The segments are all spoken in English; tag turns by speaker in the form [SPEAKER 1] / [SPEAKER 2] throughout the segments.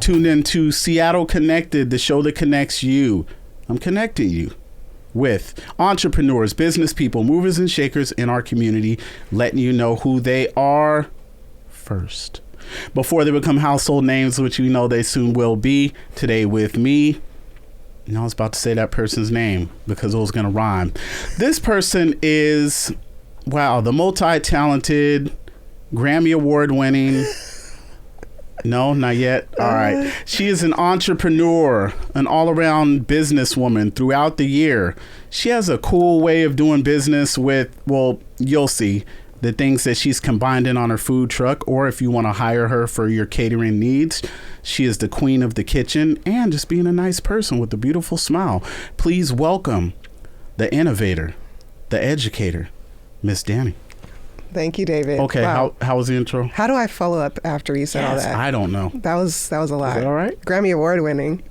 [SPEAKER 1] tuned into Seattle Connected, the show that connects you. I'm connecting you with entrepreneurs, business people, movers and shakers in our community, letting you know who they are first before they become household names, which you know they soon will be. Today with me, I was about to say that person's name because it was going to rhyme. This person is, wow, the multi-talented, Grammy Award winning. No, not yet. All right. She is an entrepreneur, an all-around businesswoman throughout the year. She has a cool way of doing business with, well, you'll see, the things that she's combined in on her food truck, or if you want to hire her for your catering needs. She is the queen of the kitchen and just being a nice person with a beautiful smile. Please welcome the innovator, the educator, Miss Dani.
[SPEAKER 2] Thank you, David.
[SPEAKER 1] Okay, wow. How was the intro?
[SPEAKER 2] How do I follow up after you said all that?
[SPEAKER 1] I don't know.
[SPEAKER 2] That was a lot.
[SPEAKER 1] Is that all right?
[SPEAKER 2] Grammy Award winning.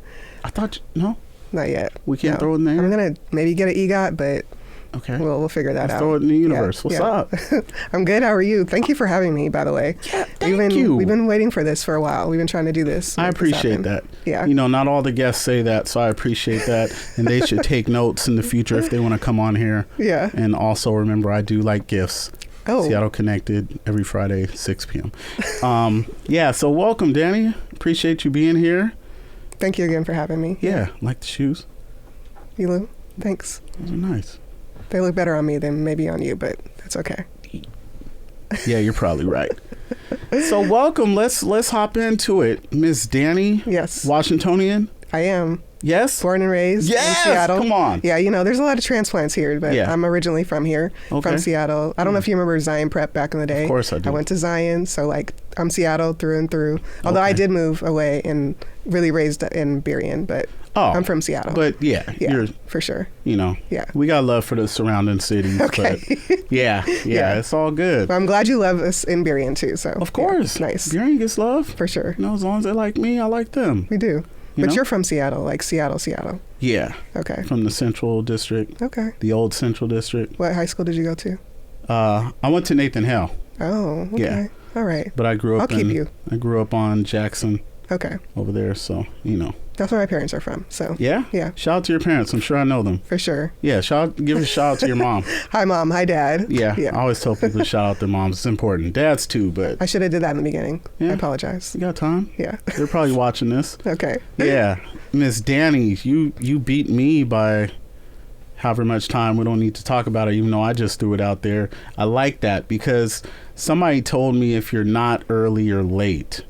[SPEAKER 1] I thought, no?
[SPEAKER 2] Not yet.
[SPEAKER 1] We can't throw it in there?
[SPEAKER 2] I'm going to maybe get an EGOT, but
[SPEAKER 1] okay,
[SPEAKER 2] we'll figure that out.
[SPEAKER 1] Throw it in the universe. What's up?
[SPEAKER 2] I'm good. How are you? Thank you for having me, by the way.
[SPEAKER 1] Yeah, thank you.
[SPEAKER 2] We've been waiting for this for a while. We've been trying to do this.
[SPEAKER 1] I appreciate that.
[SPEAKER 2] Yeah.
[SPEAKER 1] You know, not all the guests say that, so I appreciate that. And they should take notes in the future if they want to come on here.
[SPEAKER 2] Yeah.
[SPEAKER 1] And also remember, I do like gifts.
[SPEAKER 2] Oh.
[SPEAKER 1] Seattle Connected every Friday, 6 p.m. So welcome, Dani. Appreciate you being here.
[SPEAKER 2] Thank you again for having me.
[SPEAKER 1] Yeah, like the shoes.
[SPEAKER 2] You Lou? Thanks.
[SPEAKER 1] Those are nice.
[SPEAKER 2] They look better on me than maybe on you, but that's okay.
[SPEAKER 1] Yeah, you're probably right. So welcome. Let's hop into it. Miss Dani.
[SPEAKER 2] Yes.
[SPEAKER 1] Washingtonian.
[SPEAKER 2] I am.
[SPEAKER 1] Yes.
[SPEAKER 2] Born and raised in Seattle.
[SPEAKER 1] Come on.
[SPEAKER 2] Yeah, you know, there's a lot of transplants here, but I'm originally from here, from Seattle. I don't know if you remember Zion Prep back in the day.
[SPEAKER 1] Of course I do.
[SPEAKER 2] I went to Zion, so I'm Seattle through and through. Although I did move away and really raised in Burien, but I'm from Seattle.
[SPEAKER 1] But yeah, you're
[SPEAKER 2] for sure.
[SPEAKER 1] You know, we got love for the surrounding cities.
[SPEAKER 2] Okay.
[SPEAKER 1] But yeah, it's all good.
[SPEAKER 2] Well, I'm glad you love us in Burien too. So
[SPEAKER 1] of course,
[SPEAKER 2] nice.
[SPEAKER 1] Burien gets love
[SPEAKER 2] for sure.
[SPEAKER 1] You know, as long as they like me, I like them.
[SPEAKER 2] We do. But you're from Seattle, like Seattle.
[SPEAKER 1] Yeah.
[SPEAKER 2] Okay.
[SPEAKER 1] From the Central District.
[SPEAKER 2] Okay.
[SPEAKER 1] The old Central District.
[SPEAKER 2] What high school did you go to?
[SPEAKER 1] I went to Nathan Hale.
[SPEAKER 2] Oh, okay. Yeah. All right.
[SPEAKER 1] But I grew up
[SPEAKER 2] I
[SPEAKER 1] grew up on Jackson.
[SPEAKER 2] Okay.
[SPEAKER 1] Over there, so, you know.
[SPEAKER 2] That's where my parents are from, so.
[SPEAKER 1] Yeah?
[SPEAKER 2] Yeah.
[SPEAKER 1] Shout out to your parents. I'm sure I know them.
[SPEAKER 2] For sure.
[SPEAKER 1] Yeah, give a shout out to your mom.
[SPEAKER 2] Hi, Mom. Hi, Dad.
[SPEAKER 1] Yeah. I always tell people to shout out their moms. It's important. Dads, too, but.
[SPEAKER 2] I should have did that in the beginning.
[SPEAKER 1] Yeah.
[SPEAKER 2] I apologize.
[SPEAKER 1] You got time?
[SPEAKER 2] Yeah.
[SPEAKER 1] They're probably watching this.
[SPEAKER 2] Okay.
[SPEAKER 1] Yeah. Miss Dani, you beat me by however much time. We don't need to talk about it, even though I just threw it out there. I like that because somebody told me if you're not early, you're late.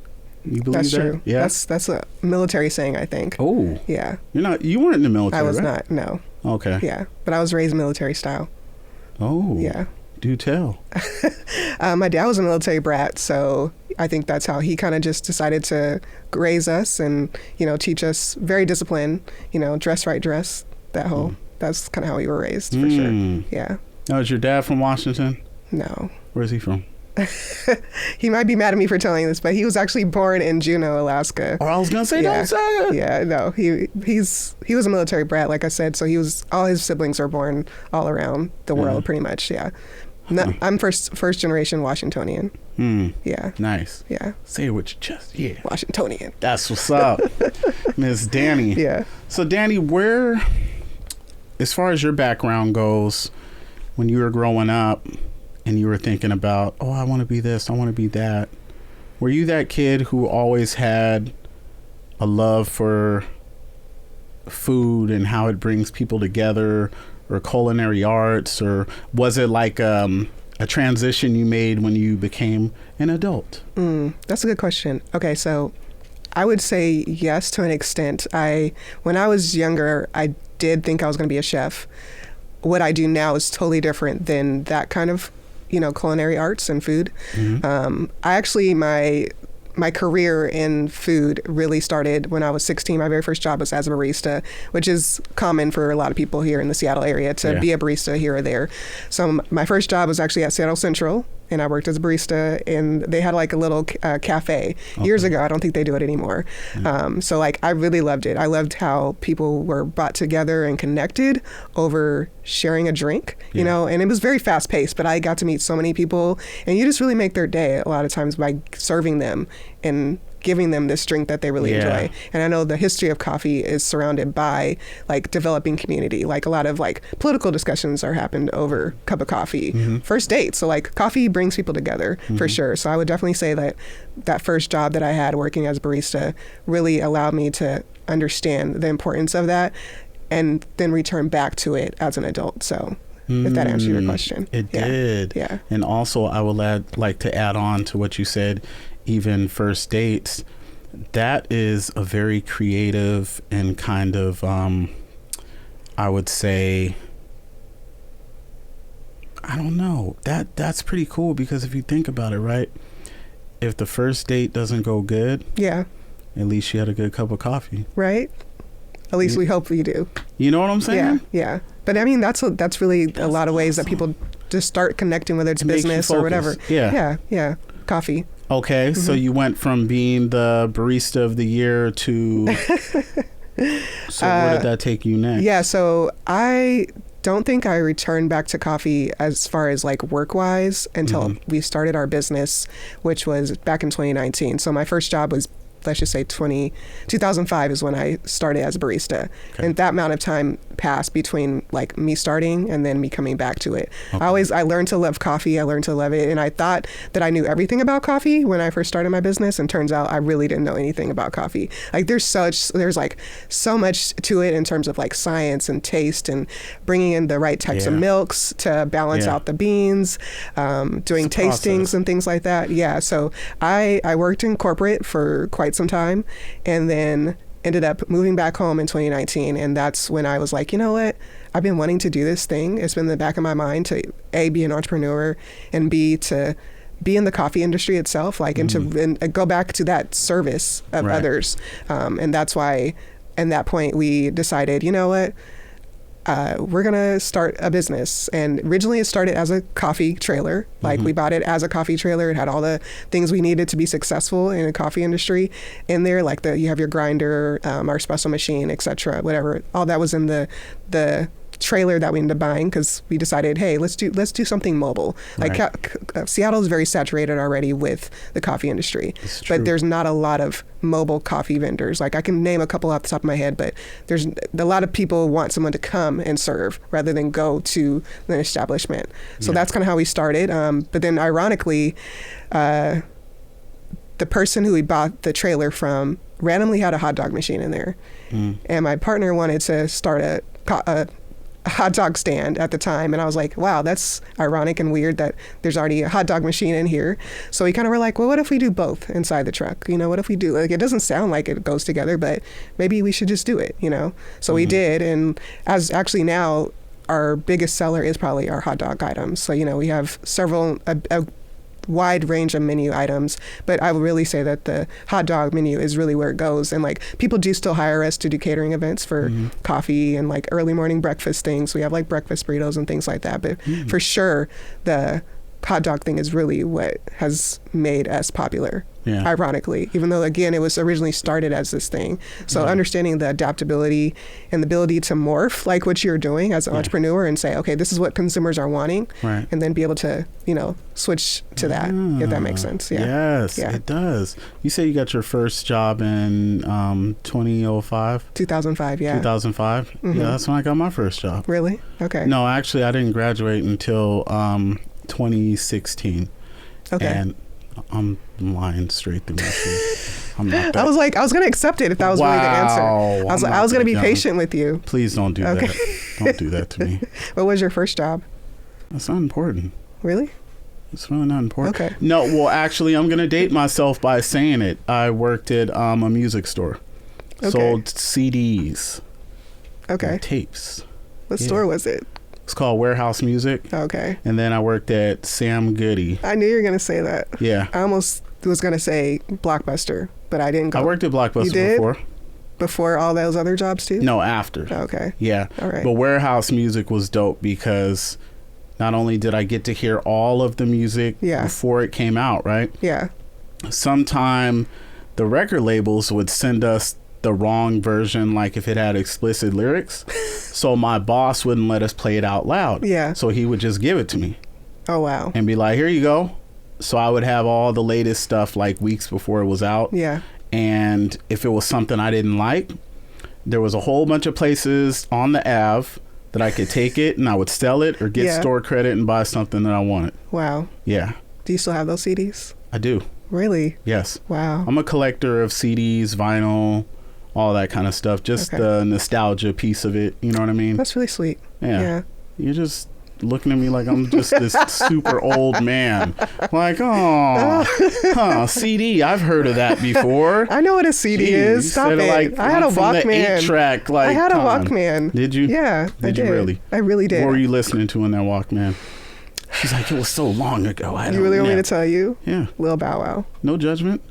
[SPEAKER 1] You believe
[SPEAKER 2] that's
[SPEAKER 1] that?
[SPEAKER 2] True.
[SPEAKER 1] Yeah.
[SPEAKER 2] That's a military saying, I think.
[SPEAKER 1] Oh.
[SPEAKER 2] Yeah.
[SPEAKER 1] You weren't in the military,
[SPEAKER 2] I was
[SPEAKER 1] right?
[SPEAKER 2] not, no.
[SPEAKER 1] Okay.
[SPEAKER 2] Yeah. But I was raised military style.
[SPEAKER 1] Oh.
[SPEAKER 2] Yeah.
[SPEAKER 1] Do tell.
[SPEAKER 2] My dad was a military brat, so I think that's how he kind of just decided to raise us and, you know, teach us very disciplined, you know, dress right, that's kind of how we were raised, for sure. Yeah.
[SPEAKER 1] Now, is your dad from Washington?
[SPEAKER 2] No.
[SPEAKER 1] Where's he from?
[SPEAKER 2] He might be mad at me for telling this, but he was actually born in Juneau, Alaska.
[SPEAKER 1] Oh, I was gonna say don't say it.
[SPEAKER 2] Yeah, no, he was a military brat, like I said. So all his siblings are born all around the world, pretty much. Yeah, I'm first generation Washingtonian. Yeah.
[SPEAKER 1] Nice.
[SPEAKER 2] Yeah.
[SPEAKER 1] Say it with your chest. Yeah.
[SPEAKER 2] Washingtonian.
[SPEAKER 1] That's what's up, Miss Dani.
[SPEAKER 2] Yeah.
[SPEAKER 1] So Dani, where, as far as your background goes, when you were growing up, and you were thinking about, I want to be this, I want to be that. Were you that kid who always had a love for food and how it brings people together, or culinary arts, or was it like a transition you made when you became an adult?
[SPEAKER 2] That's a good question. Okay, so I would say yes to an extent. When I was younger, I did think I was going to be a chef. What I do now is totally different than that kind of, you know, culinary arts and food. I actually, my career in food really started when I was 16. My very first job was as a barista, which is common for a lot of people here in the Seattle area to be a barista here or there. So my first job was actually at Seattle Central, and I worked as a barista, and they had like a little cafe years ago. I don't think they do it anymore. So like I really loved it. I loved how people were brought together and connected over sharing a drink, you know, and it was very fast paced, but I got to meet so many people, and you just really make their day a lot of times by serving them and giving them this drink that they really
[SPEAKER 1] Yeah.
[SPEAKER 2] enjoy. And I know the history of coffee is surrounded by like developing community. Like a lot of like political discussions are happened over a cup of coffee, first dates. So like coffee brings people together for sure. So I would definitely say that that first job that I had working as a barista really allowed me to understand the importance of that and then return back to it as an adult. So if that answers your question.
[SPEAKER 1] It did.
[SPEAKER 2] Yeah.
[SPEAKER 1] And also I would like to add on to what you said, even first dates, that is a very creative and kind of, I would say, I don't know, that's pretty cool, because if you think about it, right, if the first date doesn't go good,
[SPEAKER 2] Yeah.
[SPEAKER 1] at least you had a good cup of coffee.
[SPEAKER 2] Right? At least we hope you do.
[SPEAKER 1] You know what I'm saying?
[SPEAKER 2] Yeah. But I mean, that's really a lot of ways that
[SPEAKER 1] awesome.
[SPEAKER 2] people just start connecting, whether it's
[SPEAKER 1] It makes you
[SPEAKER 2] business or whatever.
[SPEAKER 1] focus. Yeah.
[SPEAKER 2] Coffee.
[SPEAKER 1] Okay, so you went from being the barista of the year to, so where did that take you next?
[SPEAKER 2] Yeah, so I don't think I returned back to coffee as far as like work-wise until we started our business, which was back in 2019. So my first job was, let's just say 2005 is when I started as a barista.
[SPEAKER 1] Okay.
[SPEAKER 2] And that amount of time passed between like me starting and then me coming back to it.
[SPEAKER 1] Okay.
[SPEAKER 2] I learned to love coffee. I learned to love it. And I thought that I knew everything about coffee when I first started my business. And turns out I really didn't know anything about coffee. Like there's like so much to it in terms of like science and taste and bringing in the right types of milks to balance out the beans, doing tastings and things like that. Yeah. So I worked in corporate for quite some time and then ended up moving back home in 2019. And that's when I was like, you know what? I've been wanting to do this thing. It's been in the back of my mind to A, be an entrepreneur, and B, to be in the coffee industry itself, like, and to go back to that service of others. And that's why, at that point, we decided, you know what? We're going to start a business. And originally it started as a coffee trailer. Like we bought it as a coffee trailer. It had all the things we needed to be successful in the coffee industry in there. Like you have your grinder, our espresso machine, etc., whatever. All that was in the trailer that we ended up buying because we decided, hey, let's do something mobile. Like Seattle is very saturated already with the coffee industry, but there's not a lot of mobile coffee vendors. Like I can name a couple off the top of my head, but there's a lot of people want someone to come and serve rather than go to an establishment. So that's kind of how we started. But then ironically, the person who we bought the trailer from randomly had a hot dog machine in there. And my partner wanted to start a hot dog stand at the time, and I was like, wow, that's ironic and weird that there's already a hot dog machine in here. So we kind of were like, well, what if we do both inside the truck? You know, what if we do, like, it doesn't sound like it goes together, but maybe we should just do it, you know? So we did, and as actually now our biggest seller is probably our hot dog items. So, you know, we have a wide range of menu items, but I would really say that the hot dog menu is really where it goes. And like people do still hire us to do catering events for coffee and like early morning breakfast things. We have like breakfast burritos and things like that. But for sure, the hot dog thing is really what has made us popular. Ironically, even though again it was originally started as this thing. So understanding the adaptability and the ability to morph like what you're doing as an entrepreneur and say, okay, this is what consumers are wanting, and then be able to, you know, switch to that, if that makes sense.
[SPEAKER 1] Yes, it does. You say you got your first job in 2005?
[SPEAKER 2] 2005,
[SPEAKER 1] 2005? Yeah, that's when I got my first job.
[SPEAKER 2] Really? Okay.
[SPEAKER 1] No, actually I didn't graduate until 2016.
[SPEAKER 2] Okay.
[SPEAKER 1] And I'm lying straight through my teeth. I'm not that.
[SPEAKER 2] I was going to accept it if that was really the answer. I was going to be patient with you.
[SPEAKER 1] Please don't do that. Don't do that to me.
[SPEAKER 2] What was your first job?
[SPEAKER 1] That's not important.
[SPEAKER 2] Really?
[SPEAKER 1] It's really not important.
[SPEAKER 2] Okay.
[SPEAKER 1] No, well, actually, I'm going to date myself by saying it. I worked at a music store. Sold CDs.
[SPEAKER 2] Okay.
[SPEAKER 1] Tapes.
[SPEAKER 2] What store was it?
[SPEAKER 1] It's called Warehouse Music.
[SPEAKER 2] Okay.
[SPEAKER 1] And then I worked at Sam Goody.
[SPEAKER 2] I knew you were going to say that.
[SPEAKER 1] Yeah.
[SPEAKER 2] I almost was going to say Blockbuster, but I didn't go.
[SPEAKER 1] I worked at Blockbuster
[SPEAKER 2] You did?
[SPEAKER 1] before.
[SPEAKER 2] Before all those other jobs too?
[SPEAKER 1] No, after.
[SPEAKER 2] Okay.
[SPEAKER 1] Yeah.
[SPEAKER 2] All right.
[SPEAKER 1] But Warehouse Music was dope because not only did I get to hear all of the music before it came out, right?
[SPEAKER 2] Yeah.
[SPEAKER 1] Sometime the record labels would send us the wrong version, like if it had explicit lyrics. So my boss wouldn't let us play it out loud.
[SPEAKER 2] Yeah.
[SPEAKER 1] So he would just give it to me.
[SPEAKER 2] Oh, wow.
[SPEAKER 1] And be like, here you go. So I would have all the latest stuff like weeks before it was out.
[SPEAKER 2] Yeah.
[SPEAKER 1] And if it was something I didn't like, there was a whole bunch of places on the Ave that I could take it and I would sell it or get store credit and buy something that I wanted.
[SPEAKER 2] Wow.
[SPEAKER 1] Yeah.
[SPEAKER 2] Do you still have those CDs?
[SPEAKER 1] I do.
[SPEAKER 2] Really?
[SPEAKER 1] Yes.
[SPEAKER 2] Wow.
[SPEAKER 1] I'm a collector of CDs, vinyl, all that kind of stuff. Just the nostalgia piece of it. You know what I mean?
[SPEAKER 2] That's really sweet.
[SPEAKER 1] Yeah. You're just looking at me like I'm just this super old man. Like, CD. I've heard of that before.
[SPEAKER 2] I know what a CD is. Stop it.
[SPEAKER 1] Like,
[SPEAKER 2] I had a Walkman.
[SPEAKER 1] 8-track, like,
[SPEAKER 2] I had a Walkman.
[SPEAKER 1] Did you?
[SPEAKER 2] Yeah,
[SPEAKER 1] Did you really?
[SPEAKER 2] I really did.
[SPEAKER 1] What were you listening to in that Walkman? She's like, it was so long ago.
[SPEAKER 2] You really want me to tell you?
[SPEAKER 1] Yeah.
[SPEAKER 2] Lil Bow Wow.
[SPEAKER 1] No judgment.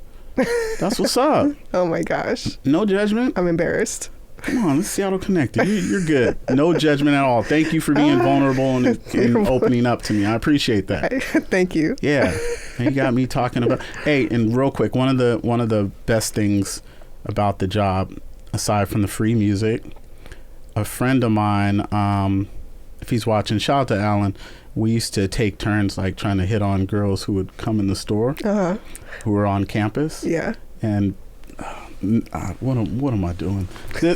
[SPEAKER 1] That's what's up.
[SPEAKER 2] Oh my gosh.
[SPEAKER 1] No judgment.
[SPEAKER 2] I'm embarrassed.
[SPEAKER 1] Come on, let's Seattle Connected. You're good. No judgment at all. Thank you for being vulnerable and opening up to me. I appreciate that.
[SPEAKER 2] Thank you.
[SPEAKER 1] Yeah, and you got me talking about. Hey, and real quick, one of the best things about the job, aside from the free music, a friend of mine, if he's watching, shout out to Alan. We used to take turns like trying to hit on girls who would come in the store, who were on campus.
[SPEAKER 2] Yeah.
[SPEAKER 1] And what am I doing?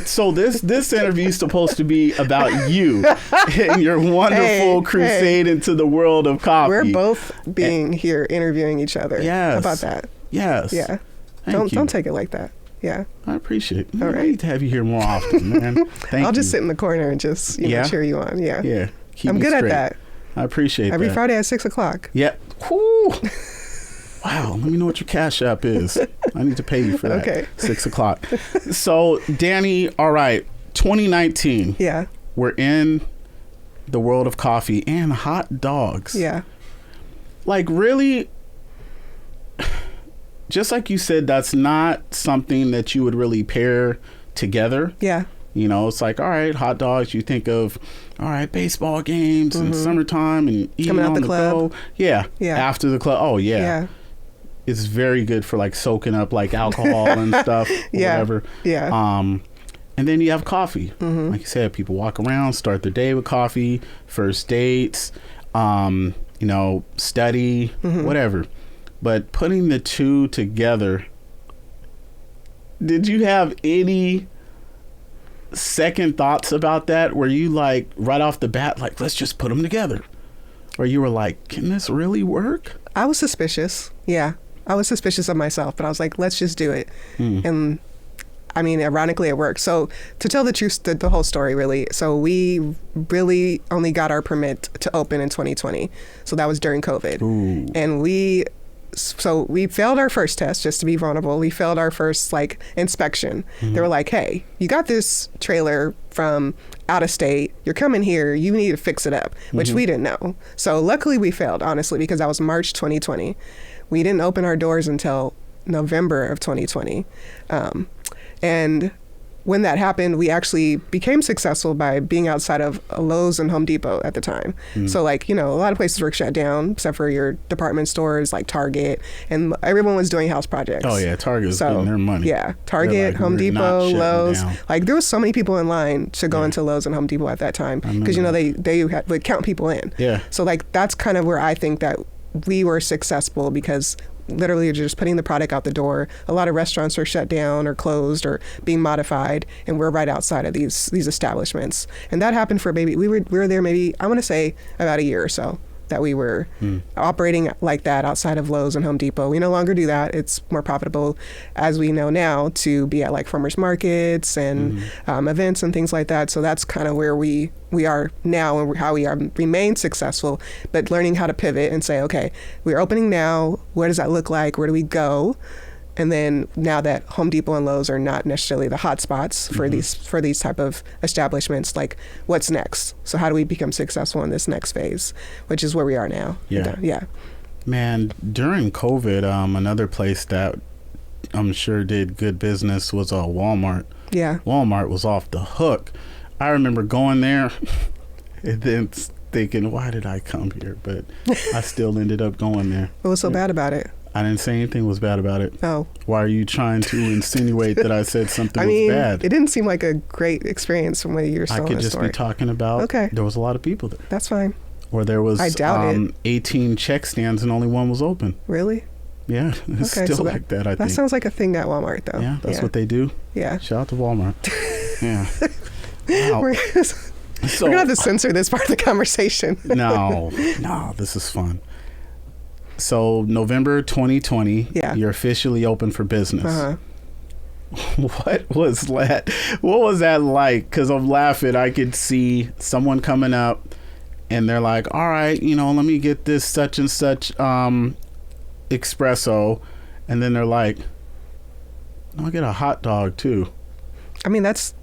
[SPEAKER 1] So this interview is supposed to be about you and your wonderful crusade into the world of coffee.
[SPEAKER 2] We're both here interviewing each other.
[SPEAKER 1] Yes.
[SPEAKER 2] How about that?
[SPEAKER 1] Yes.
[SPEAKER 2] Yeah.
[SPEAKER 1] Thank you.
[SPEAKER 2] Don't take it like that. Yeah.
[SPEAKER 1] I appreciate it.
[SPEAKER 2] All right.
[SPEAKER 1] I need to have you here more often, man. Thank you.
[SPEAKER 2] I'll just sit in the corner and just cheer you on. Yeah.
[SPEAKER 1] Yeah.
[SPEAKER 2] I'm good at that.
[SPEAKER 1] I appreciate
[SPEAKER 2] Every
[SPEAKER 1] that.
[SPEAKER 2] Friday at 6:00.
[SPEAKER 1] Yep. Whew. Wow, let me know what your Cash App is. I need to pay you for that.
[SPEAKER 2] Okay.
[SPEAKER 1] 6:00. So, Danny, all right, 2019.
[SPEAKER 2] Yeah.
[SPEAKER 1] We're in the world of coffee and hot dogs.
[SPEAKER 2] Yeah.
[SPEAKER 1] Like, really, just like you said, that's not something that you would really pair together.
[SPEAKER 2] Yeah.
[SPEAKER 1] You know, it's like, all right, hot dogs, you think of, all right, baseball games and summertime and eating
[SPEAKER 2] coming out
[SPEAKER 1] on
[SPEAKER 2] the
[SPEAKER 1] the
[SPEAKER 2] club.
[SPEAKER 1] go. Yeah.
[SPEAKER 2] Yeah.
[SPEAKER 1] After the club. Oh, yeah.
[SPEAKER 2] Yeah.
[SPEAKER 1] It's very good for like soaking up like alcohol and stuff or whatever.
[SPEAKER 2] Yeah.
[SPEAKER 1] And then you have coffee. Like you said, people walk around, start their day with coffee, first dates, study, whatever. But putting the two together, did you have any second thoughts about that? Were you like right off the bat, like, let's just put them together? Or you were like, can this really work?
[SPEAKER 2] I was suspicious. Yeah. I was suspicious of myself, but I was like, let's just do it. And I mean, ironically, it worked. So to tell the truth, the whole story, really. So we really only got our permit to open in 2020. So that was during COVID.
[SPEAKER 1] Ooh.
[SPEAKER 2] And we failed our first test, just to be vulnerable. We failed our first inspection. They were like, hey, you got this trailer from out of state. You're coming here. You need to fix it up, which we didn't know. So luckily we failed, honestly, because that was March 2020. We didn't open our doors until November of 2020. And when that happened, we actually became successful by being outside of Lowe's and Home Depot at the time. So a lot of places were shut down except for your department stores like Target, and everyone was doing house projects.
[SPEAKER 1] Oh yeah, Target was getting their money.
[SPEAKER 2] Yeah, Target, Home Depot, Lowe's. Like there was so many people in line to go into Lowe's and Home Depot at that time because they would count people in.
[SPEAKER 1] Yeah.
[SPEAKER 2] So that's kind of where I think that we were successful, because literally you're just putting the product out the door. A lot of restaurants are shut down or closed or being modified, and we're right outside of these establishments. And that happened for we were there maybe, I want to say, about a year or so that we were operating like that outside of Lowe's and Home Depot. We no longer do that. It's more profitable, as we know now, to be at farmers markets and events and things like that. So that's kind of where we are now and how we remain successful, but learning how to pivot and say, okay, we're opening now. Where does that look like? Where do we go? And then now that Home Depot and Lowe's are not necessarily the hot spots for these type of establishments, what's next? So how do we become successful in this next phase, which is where we are now?
[SPEAKER 1] Yeah. Man, during COVID, another place that I'm sure did good business was Walmart.
[SPEAKER 2] Yeah.
[SPEAKER 1] Walmart was off the hook. I remember going there and then thinking, why did I come here? But I still ended up going there.
[SPEAKER 2] What was so bad about it?
[SPEAKER 1] I didn't say anything was bad about it.
[SPEAKER 2] Oh.
[SPEAKER 1] Why are you trying to insinuate that I said something was bad?
[SPEAKER 2] It didn't seem like a great experience from what you're telling the
[SPEAKER 1] I could just be talking about, there was a lot of people there.
[SPEAKER 2] That's fine.
[SPEAKER 1] Or there was
[SPEAKER 2] I doubt it.
[SPEAKER 1] 18 check stands and only one was open.
[SPEAKER 2] Really?
[SPEAKER 1] Yeah, it's
[SPEAKER 2] Okay,
[SPEAKER 1] still
[SPEAKER 2] so
[SPEAKER 1] like that, I think.
[SPEAKER 2] That sounds like a thing at Walmart, though.
[SPEAKER 1] Yeah, that's what they do.
[SPEAKER 2] Yeah.
[SPEAKER 1] Shout out to Walmart. Yeah. Wow.
[SPEAKER 2] We're going to have to censor this part of the conversation.
[SPEAKER 1] No, this is fun. So November 2020, you're officially open for business.
[SPEAKER 2] Uh-huh.
[SPEAKER 1] What was that? What was that like? Because I'm laughing. I could see someone coming up and they're like, all right, let me get this such and such espresso. And then they're like, no, I'll get a hot dog too.
[SPEAKER 2] I mean, that's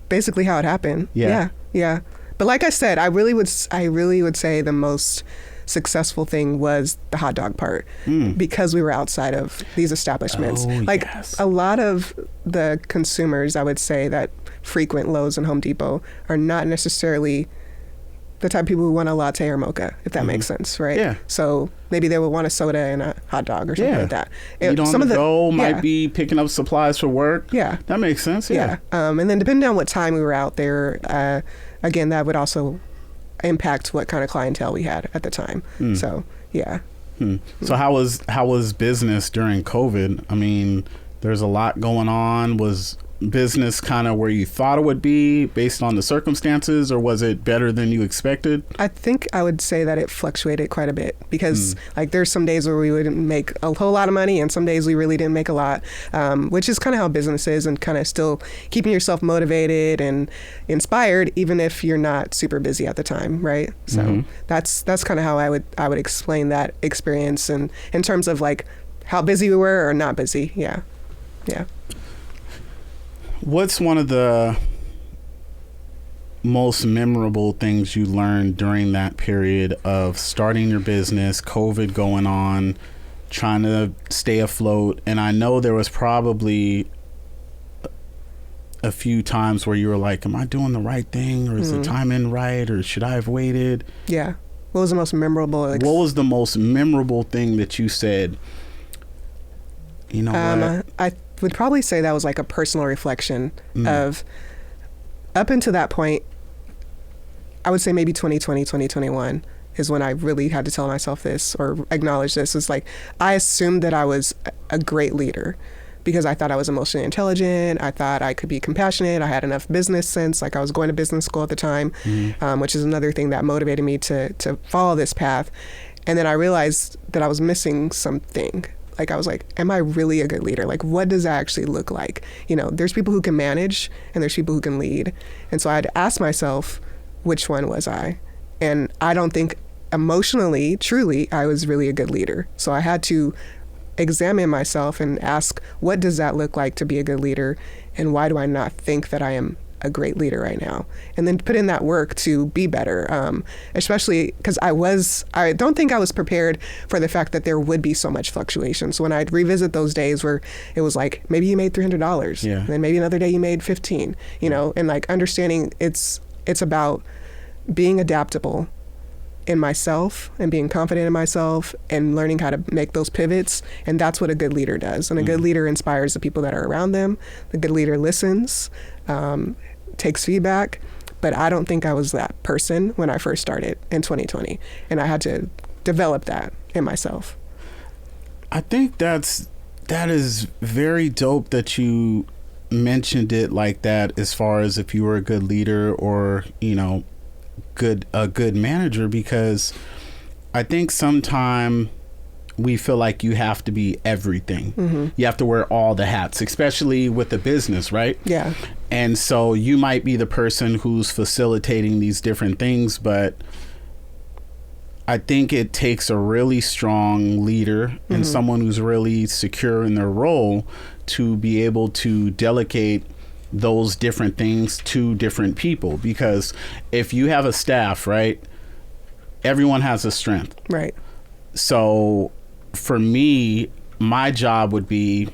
[SPEAKER 2] basically how it happened.
[SPEAKER 1] Yeah.
[SPEAKER 2] But like I said, I really would say the most successful thing was the hot dog part because we were outside of these establishments. A lot of the consumers, I would say, that frequent Lowe's and Home Depot are not necessarily the type of people who want a latte or mocha, if that makes sense, right? Yeah. So maybe they would want a soda and a hot dog or something like that.
[SPEAKER 1] Some of the go might be picking up supplies for work. Yeah. That makes sense. Yeah.
[SPEAKER 2] And then depending on what time we were out there, again, that would also impact what kind of clientele we had at the time. So, yeah.
[SPEAKER 1] So how was business during COVID? I mean, there's a lot going on. Was business kind of where you thought it would be based on the circumstances, or was it better than you expected?
[SPEAKER 2] I think I would say that it fluctuated quite a bit because there's some days where we wouldn't make a whole lot of money and some days we really didn't make a lot, which is kind of how business is, and kind of still keeping yourself motivated and inspired even if you're not super busy at the time, right? So that's kind of how I would explain that experience, and in terms of like how busy we were or not busy. Yeah.
[SPEAKER 1] What's one of the most memorable things you learned during that period of starting your business, COVID going on, trying to stay afloat? And I know there was probably a few times where you were like, am I doing the right thing, or is the timing right, or should I have waited?
[SPEAKER 2] Yeah. What was the most memorable?
[SPEAKER 1] What was the most memorable thing that you said, what?
[SPEAKER 2] I would probably say that was like a personal reflection of, up until that point, I would say maybe 2020, 2021 is when I really had to tell myself this or acknowledge this. It's like, I assumed that I was a great leader because I thought I was emotionally intelligent. I thought I could be compassionate. I had enough business sense. Like I was going to business school at the time, which is another thing that motivated me to follow this path. And then I realized that I was missing something. Like I was like, am I really a good leader? Like, what does that actually look like? There's people who can manage and there's people who can lead. And so I had to ask myself, which one was I? And I don't think emotionally, truly, I was really a good leader. So I had to examine myself and ask, what does that look like to be a good leader? And why do I not think that I am a great leader right now? And then put in that work to be better, especially because I don't think I was prepared for the fact that there would be so much fluctuation. So when I'd revisit those days where it was like, maybe you made $300, and then maybe another day you made 15, and like understanding it's about being adaptable in myself and being confident in myself and learning how to make those pivots. And that's what a good leader does. And a good leader inspires the people that are around them. The good leader listens, takes feedback. But I don't think I was that person when I first started in 2020. And I had to develop that in myself.
[SPEAKER 1] I think that is very dope that you mentioned it like that, as far as if you were a good leader or, a good manager, because I think sometimes we feel like you have to be everything. You have to wear all the hats, especially with the business, right? Yeah. And so you might be the person who's facilitating these different things, but I think it takes a really strong leader and someone who's really secure in their role to be able to delegate those different things to different people. Because if you have a staff, right, everyone has a strength. Right. So for me, my job would be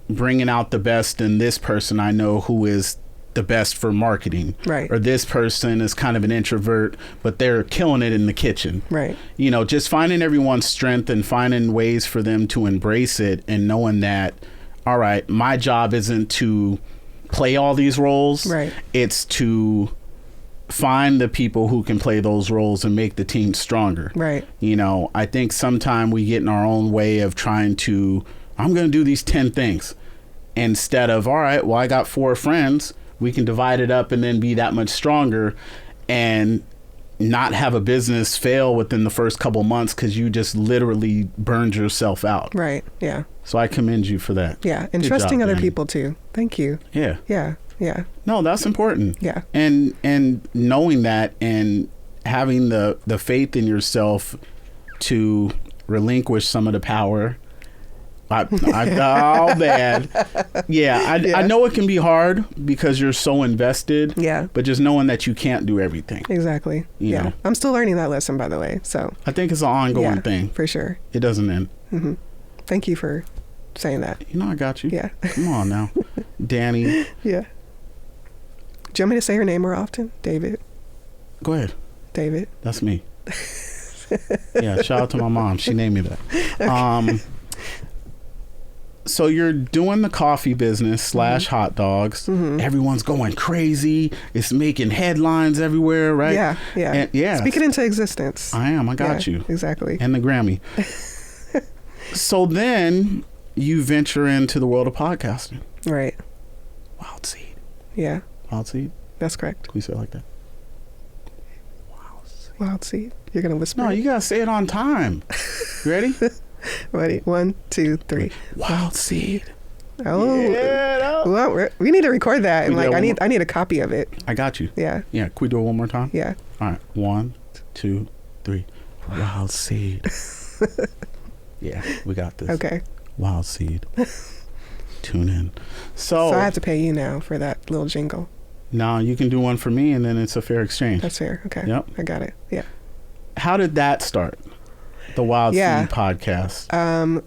[SPEAKER 1] bringing out the best in this person I know who is the best for marketing. Right. Or this person is kind of an introvert, but they're killing it in the kitchen. Right. Just finding everyone's strength and finding ways for them to embrace it, and knowing that, all right, my job isn't to play all these roles. Right. It's to find the people who can play those roles and make the team stronger.
[SPEAKER 2] Right.
[SPEAKER 1] You know, I think sometimes we get in our own way of trying to, I'm going to do these 10 things instead of, all right, well, I got 4 friends. We can divide it up and then be that much stronger and not have a business fail within the first couple months because you just literally burned yourself out.
[SPEAKER 2] Right. Yeah.
[SPEAKER 1] So I commend you for that.
[SPEAKER 2] Yeah. And
[SPEAKER 1] Good
[SPEAKER 2] trusting
[SPEAKER 1] job,
[SPEAKER 2] other
[SPEAKER 1] Dani.
[SPEAKER 2] people too. Thank you.
[SPEAKER 1] Yeah.
[SPEAKER 2] Yeah. Yeah.
[SPEAKER 1] No, that's important.
[SPEAKER 2] Yeah.
[SPEAKER 1] And knowing that and having the faith in yourself to relinquish some of the power. Oh man. Yeah, I know it can be hard because you're so invested.
[SPEAKER 2] Yeah.
[SPEAKER 1] But just knowing that you can't do everything.
[SPEAKER 2] Exactly.
[SPEAKER 1] You
[SPEAKER 2] Yeah.
[SPEAKER 1] know.
[SPEAKER 2] I'm still learning that lesson, by the way. So
[SPEAKER 1] I think it's an ongoing
[SPEAKER 2] yeah,
[SPEAKER 1] thing.
[SPEAKER 2] for sure.
[SPEAKER 1] It doesn't end.
[SPEAKER 2] Hmm. Thank you for saying that.
[SPEAKER 1] You know, I got you.
[SPEAKER 2] Yeah.
[SPEAKER 1] Come on now. Dani.
[SPEAKER 2] Yeah. Do you want me to say her name more often? David.
[SPEAKER 1] Go ahead.
[SPEAKER 2] David.
[SPEAKER 1] That's me. Yeah, shout out to my mom. She named me that. Okay. So you're doing the coffee business / hot dogs. Mm-hmm. Everyone's going crazy. It's making headlines everywhere, right?
[SPEAKER 2] Yeah, yeah.
[SPEAKER 1] And, yeah.
[SPEAKER 2] Speak it into existence.
[SPEAKER 1] I am. I got you.
[SPEAKER 2] Exactly.
[SPEAKER 1] And the Grammy. So then you venture into the world of podcasting.
[SPEAKER 2] Right.
[SPEAKER 1] Wild seed.
[SPEAKER 2] Yeah.
[SPEAKER 1] Wild seed?
[SPEAKER 2] That's correct.
[SPEAKER 1] Can we say it like that?
[SPEAKER 2] Wild seed. You're going to whisper?
[SPEAKER 1] No, you got to say it on time. You ready?
[SPEAKER 2] Ready? 1, 2, 3.
[SPEAKER 1] Wild seed.
[SPEAKER 2] Oh.
[SPEAKER 1] Yeah, no.
[SPEAKER 2] Well, we need to record that. And like, I need a copy of it.
[SPEAKER 1] I got you.
[SPEAKER 2] Yeah.
[SPEAKER 1] Yeah. Can we do it one more time?
[SPEAKER 2] Yeah.
[SPEAKER 1] All right. 1, 2, 3. Wild seed. Yeah, we got this.
[SPEAKER 2] Okay.
[SPEAKER 1] Wild seed. Tune in. So
[SPEAKER 2] I have to pay you now for that little jingle.
[SPEAKER 1] No, you can do one for me and then it's a fair exchange.
[SPEAKER 2] That's fair. Okay.
[SPEAKER 1] Yep.
[SPEAKER 2] I got it. Yeah.
[SPEAKER 1] How did that start? The Wild
[SPEAKER 2] Yeah.
[SPEAKER 1] Seed podcast.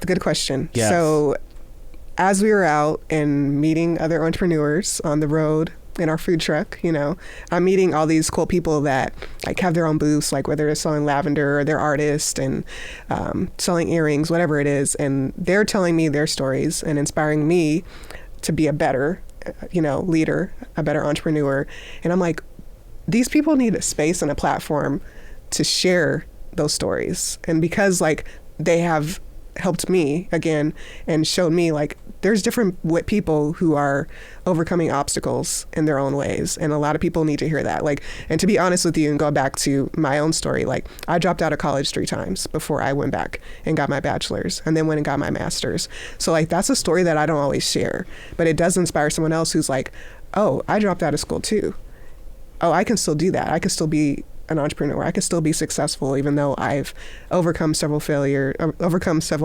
[SPEAKER 2] Good question.
[SPEAKER 1] Yes.
[SPEAKER 2] So as we were out and meeting other entrepreneurs on the road in our food truck, you know, I'm meeting all these cool people that like have their own booths, like whether they're selling lavender or they're artists and selling earrings, whatever it is. And they're telling me their stories and inspiring me to be a better, leader, a better entrepreneur. And I'm like, these people need a space and a platform to share those stories. And because like they have helped me again and showed me like there's different people who are overcoming obstacles in their own ways, and a lot of people need to hear that. Like, and to be honest with you and go back to my own story, like I dropped out of college 3 times before I went back and got my bachelor's and then went and got my master's. So like that's a story that I don't always share, but it does inspire someone else who's like, oh, I dropped out of school too. Oh, I can still do that. I can still be an entrepreneur. I can still be successful even though I've overcome several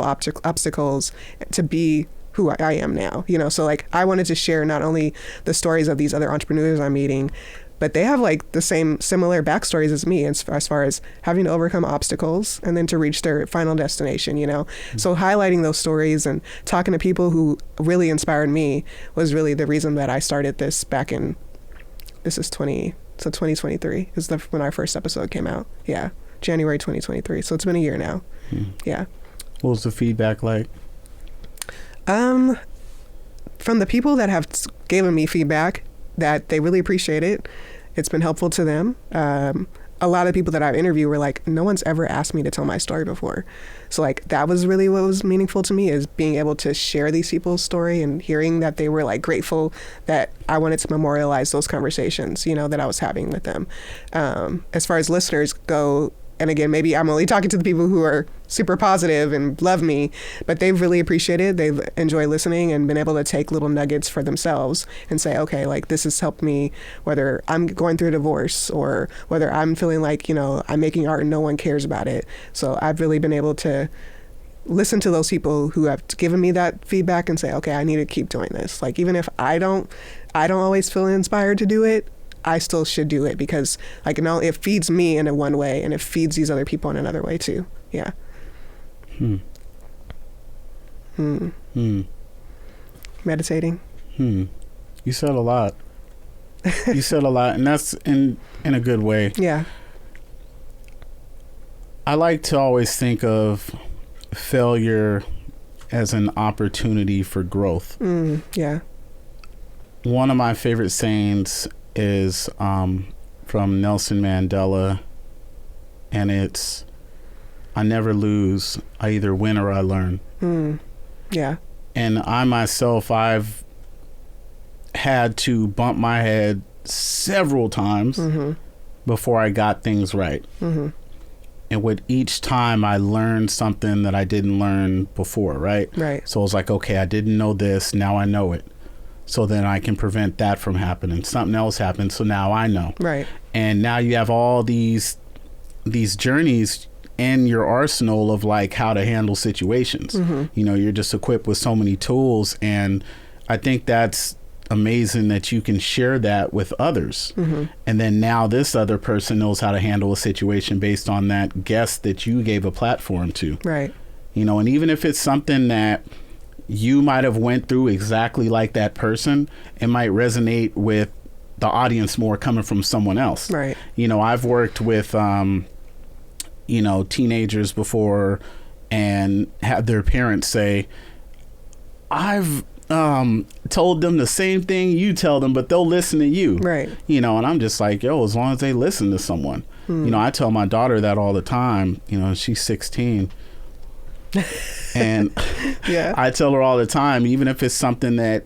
[SPEAKER 2] obstacles to be who I am now, So like I wanted to share not only the stories of these other entrepreneurs I'm meeting, but they have like the similar backstories as me as far as having to overcome obstacles and then to reach their final destination, Mm-hmm. So highlighting those stories and talking to people who really inspired me was really the reason that I started this back in, this is 2023 is when our first episode came out. Yeah. January 2023. So it's been a year now. Yeah.
[SPEAKER 1] What was the feedback like?
[SPEAKER 2] From the people that have given me feedback that they really appreciate it. It's been helpful to them. A lot of people that I've interviewed were like, no one's ever asked me to tell my story before. So like that was really what was meaningful to me, is being able to share these people's story and hearing that they were like grateful that I wanted to memorialize those conversations, that I was having with them. As far as listeners go, and again, maybe I'm only talking to the people who are super positive and love me, but they've really appreciated, they've enjoyed listening and been able to take little nuggets for themselves and say, okay, like this has helped me, whether I'm going through a divorce or whether I'm feeling like, I'm making art and no one cares about it. So I've really been able to listen to those people who have given me that feedback and say, okay, I need to keep doing this. Like, even if I don't always feel inspired to do it, I still should do it because like it feeds me in one way and it feeds these other people in another way too. Yeah. Meditating.
[SPEAKER 1] You said a lot. And that's in a good way.
[SPEAKER 2] Yeah.
[SPEAKER 1] I like to always think of failure as an opportunity for growth. One of my favorite sayings is from from Nelson Mandela, and it's, I never lose. I either win or I learn.
[SPEAKER 2] Yeah.
[SPEAKER 1] And I myself, I've had to bump my head several times before I got things right. And with each time I learned something that I didn't learn before, right?
[SPEAKER 2] Right.
[SPEAKER 1] So I was like, okay, I didn't know this, now I know it. So then I can prevent that from happening. Something else happened, so now I know.
[SPEAKER 2] Right.
[SPEAKER 1] And now you have all these journeys in your arsenal of like how to handle situations. You know, you're just equipped with so many tools, and I think that's amazing that you can share that with others. And then now this other person knows how to handle a situation based on that guest that you gave a platform to.
[SPEAKER 2] Right.
[SPEAKER 1] You know, and even if it's something that you might have went through exactly like that person, it might resonate with the audience more coming from someone else.
[SPEAKER 2] Right.
[SPEAKER 1] You know, I've worked with you know, teenagers before and had their parents say, I've told them the same thing you tell them, but they'll listen to you.
[SPEAKER 2] Right.
[SPEAKER 1] You know, and I'm just like, yo, as long as they listen to someone. You know, I tell my daughter that all the time. You know, she's 16. And
[SPEAKER 2] Yeah.
[SPEAKER 1] I tell her all the time, even if it's something that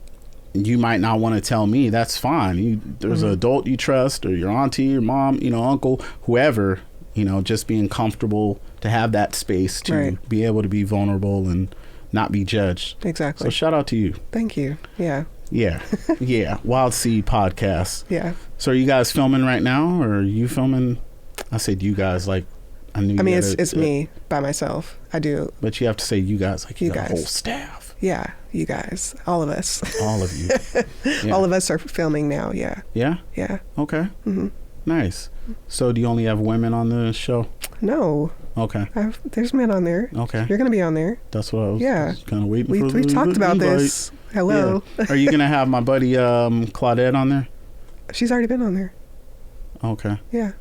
[SPEAKER 1] you might not want to tell me, that's fine. There's an adult you trust, or your auntie, your mom, you know, uncle, whoever, you know, just being comfortable to have that space to be able to be vulnerable and not be judged.
[SPEAKER 2] Exactly.
[SPEAKER 1] So shout out to you.
[SPEAKER 2] Thank you. Yeah.
[SPEAKER 1] Yeah. Yeah. Wild Seed Podcast.
[SPEAKER 2] Yeah.
[SPEAKER 1] So are you guys filming right now, or are you filming? I said you guys, like, I knew.
[SPEAKER 2] I mean, it's me by myself. I do.
[SPEAKER 1] But you have to say you guys, like you got
[SPEAKER 2] guys.
[SPEAKER 1] a whole staff.
[SPEAKER 2] Yeah. You guys. All of us.
[SPEAKER 1] All of you. Yeah.
[SPEAKER 2] All of us are filming now. Yeah.
[SPEAKER 1] Yeah?
[SPEAKER 2] Yeah.
[SPEAKER 1] Okay. Nice. So do you only have women on the show?
[SPEAKER 2] No.
[SPEAKER 1] Okay.
[SPEAKER 2] There's men on there.
[SPEAKER 1] Okay.
[SPEAKER 2] You're going to be on there.
[SPEAKER 1] That's what I was kind of waiting for.
[SPEAKER 2] We talked about this. Hello.
[SPEAKER 1] Yeah. Are you going to have my buddy Claudette on there?
[SPEAKER 2] She's already been on there.
[SPEAKER 1] Okay.
[SPEAKER 2] Yeah.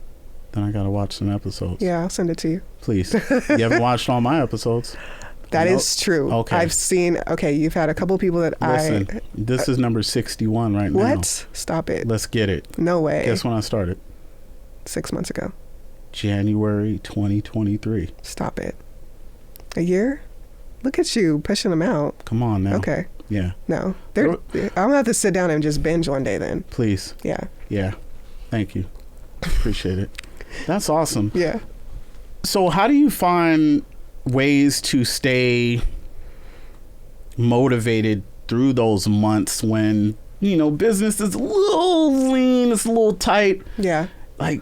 [SPEAKER 1] Then I got to watch some episodes.
[SPEAKER 2] Yeah, I'll send it to you.
[SPEAKER 1] Please. You haven't watched all my episodes?
[SPEAKER 2] That is true.
[SPEAKER 1] Okay.
[SPEAKER 2] I've seen, you've had a couple people that
[SPEAKER 1] Listen, this is number 61 right now.
[SPEAKER 2] What? Stop it.
[SPEAKER 1] Let's get it.
[SPEAKER 2] No way.
[SPEAKER 1] Guess when I started?
[SPEAKER 2] 6 months ago.
[SPEAKER 1] January 2023.
[SPEAKER 2] Stop it. A year? Look at you pushing them out.
[SPEAKER 1] Come on now.
[SPEAKER 2] Okay.
[SPEAKER 1] Yeah.
[SPEAKER 2] No. I'm going to have to sit down and just binge one day then.
[SPEAKER 1] Please.
[SPEAKER 2] Yeah.
[SPEAKER 1] Yeah. Thank you. Appreciate it. That's awesome.
[SPEAKER 2] Yeah.
[SPEAKER 1] So how do you find ways to stay motivated through those months when, you know, business is a little lean, it's a little tight?
[SPEAKER 2] Yeah.
[SPEAKER 1] Like,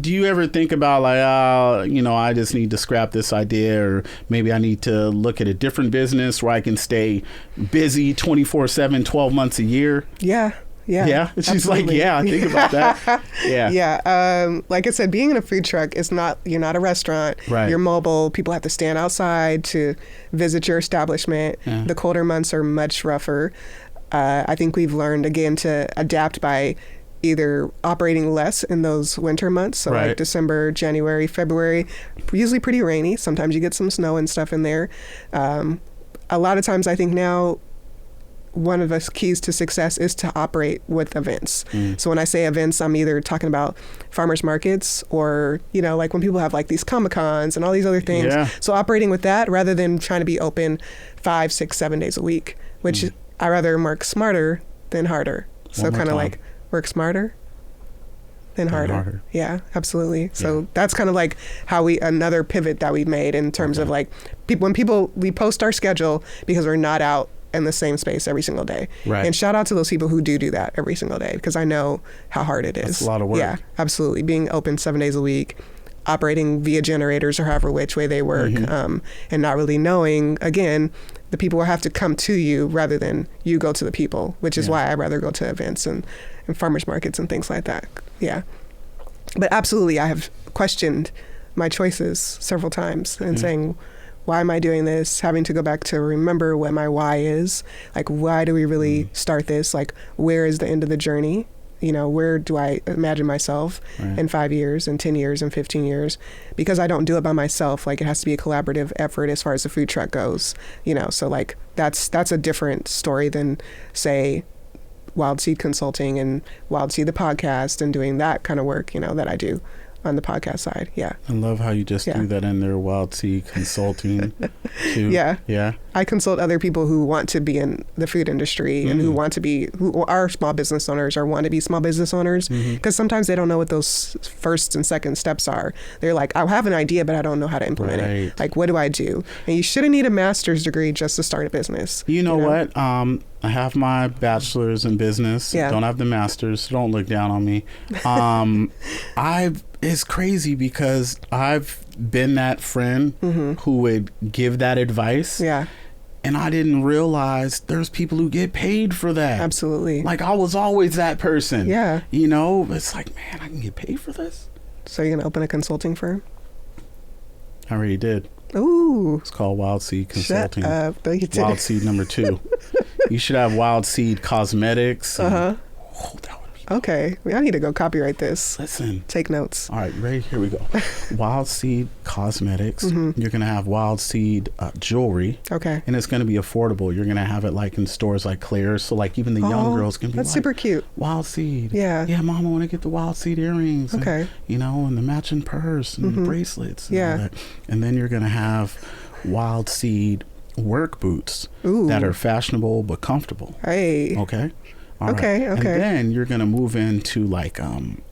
[SPEAKER 1] do you ever think about like, you know, I just need to scrap this idea, or maybe I need to look at a different business where I can stay busy 24/7, 12 months a year?
[SPEAKER 2] Yeah. Yeah.
[SPEAKER 1] Yeah. She's like, yeah, think about that. Yeah.
[SPEAKER 2] Yeah. Like I said, being in a food truck is not, you're not a restaurant.
[SPEAKER 1] Right.
[SPEAKER 2] You're mobile. People have to stand outside to visit your establishment.
[SPEAKER 1] Yeah.
[SPEAKER 2] The colder months are much rougher. I think we've learned, again, to adapt by either operating less in those winter months. So like December, January, February, usually pretty rainy. Sometimes you get some snow and stuff in there. A lot of times I think now, one of the keys to success is to operate with events. So when I say events, I'm either talking about farmers markets or, you know, like when people have like these Comic-Cons and all these other things.
[SPEAKER 1] Yeah.
[SPEAKER 2] So operating with that rather than trying to be open 5, 6, 7 days a week, which I rather work smarter than harder. So kind of like work smarter than harder. Yeah, absolutely. So that's kind of like how another pivot that we made in terms of like we post our schedule because we're not out in the same space every single day.
[SPEAKER 1] Right.
[SPEAKER 2] And shout out to those people who do that every single day, because I know how hard it is.
[SPEAKER 1] That's a lot of work.
[SPEAKER 2] Yeah, absolutely. Being open 7 days a week, operating via generators or however which way they work, and not really knowing, again, the people will have to come to you rather than you go to the people, which is why I rather go to events and farmers markets and things like that. Yeah. But absolutely, I have questioned my choices several times and saying, why am I doing this? Having to go back to remember what my why is. Like, why do we really start this? Like, where is the end of the journey? You know, where do I imagine myself in 5 years and 10 years and 15 years? Because I don't do it by myself. Like, it has to be a collaborative effort as far as the food truck goes, you know? So like, that's a different story than, say, Wild Seed Consulting and Wild Seed the podcast and doing that kind of work, that I do on the podcast side. Yeah.
[SPEAKER 1] I love how you just threw that in there, Wild Seed Consulting too.
[SPEAKER 2] Yeah.
[SPEAKER 1] Yeah.
[SPEAKER 2] I consult other people who want to be in the food industry and who are small business owners or want to be small business owners, because sometimes they don't know what those first and second steps are. They're like, I have an idea, but I don't know how to implement it. Like, what do I do? And you shouldn't need a master's degree just to start a business.
[SPEAKER 1] You know what? I have my bachelor's in business.
[SPEAKER 2] Yeah.
[SPEAKER 1] Don't have the master's. So don't look down on me. It's crazy because I've been that friend who would give that advice.
[SPEAKER 2] Yeah.
[SPEAKER 1] And I didn't realize there's people who get paid for that.
[SPEAKER 2] Absolutely.
[SPEAKER 1] Like, I was always that person.
[SPEAKER 2] Yeah.
[SPEAKER 1] It's like, man, I can get paid for this.
[SPEAKER 2] So you're going to open a consulting firm?
[SPEAKER 1] I already did.
[SPEAKER 2] Ooh.
[SPEAKER 1] It's called Wild Seed Consulting.
[SPEAKER 2] Shut up. No, you didn't.
[SPEAKER 1] Wild Seed number 2. You should have Wild Seed Cosmetics.
[SPEAKER 2] Uh-huh.
[SPEAKER 1] Oh, that would be
[SPEAKER 2] Okay. I need to go copyright this.
[SPEAKER 1] Listen.
[SPEAKER 2] Take notes.
[SPEAKER 1] All right, ready? Here we go. Wild Seed Cosmetics. You're going to have Wild Seed jewelry.
[SPEAKER 2] Okay.
[SPEAKER 1] And it's going to be affordable. You're going to have it like in stores like Claire's. So like even the young girls can be
[SPEAKER 2] that's
[SPEAKER 1] like,
[SPEAKER 2] super cute.
[SPEAKER 1] Wild Seed.
[SPEAKER 2] Yeah.
[SPEAKER 1] Yeah, Mom, I want to get the Wild Seed earrings.
[SPEAKER 2] Okay.
[SPEAKER 1] And, and the matching purse and the bracelets. And all that. And then you're going to have Wild Seed work boots that are fashionable but comfortable.
[SPEAKER 2] Hey.
[SPEAKER 1] Okay. All
[SPEAKER 2] okay.
[SPEAKER 1] right. And then you're going to move into like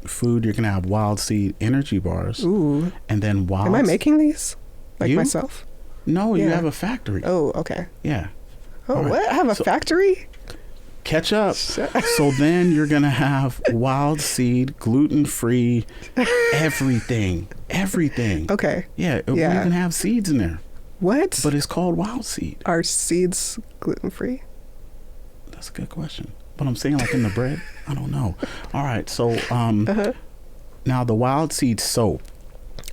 [SPEAKER 1] food. You're going to have Wild Seed energy bars.
[SPEAKER 2] Ooh.
[SPEAKER 1] And then
[SPEAKER 2] Am I making these? Like
[SPEAKER 1] You?
[SPEAKER 2] myself?
[SPEAKER 1] No, you have a factory.
[SPEAKER 2] Oh, okay.
[SPEAKER 1] Yeah.
[SPEAKER 2] Oh,
[SPEAKER 1] right.
[SPEAKER 2] what? I have a factory?
[SPEAKER 1] Catch up. So then you're going to have Wild Seed, gluten-free, everything. Everything.
[SPEAKER 2] Okay.
[SPEAKER 1] Yeah. We even have seeds in there.
[SPEAKER 2] What?
[SPEAKER 1] But it's called Wild Seed.
[SPEAKER 2] Are seeds gluten-free?
[SPEAKER 1] That's a good question. But I'm saying like in the bread? I don't know. All right. So now the Wild Seed soap.